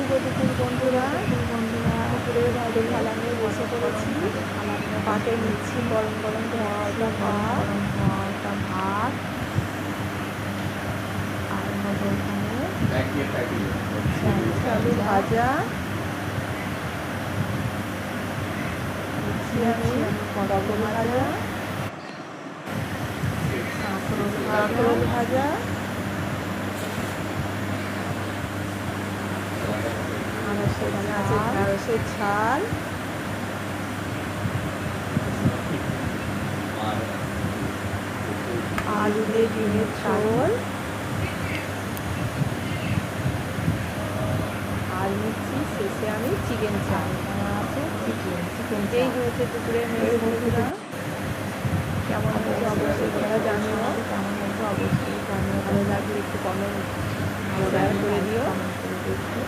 দুপুর বন্ধুরা, দুপুরের ভাতের থালা নিয়ে বসে পড়েছি। পাতে নিচ্ছি গরম গরম ধোয়া ওঠা ভাত, আর মধ্যে এখানে আলু ভাজা, আমি পটল ভাজা, কাঁকরোল ভাজা, ঢেঁড়সের ঝাল, আলু দিয়ে ডিমের ঝোল, আর নিচ্ছি শেষে আমি চিকেন চাল আছে। এই হয়েছে দুপুরের মেনু বন্ধুরা। কেমন হয়েছে অবশ্যই তোমরা জানিও। ভালো লাগলে একটু কমেন্ট শেয়ার করে দিও।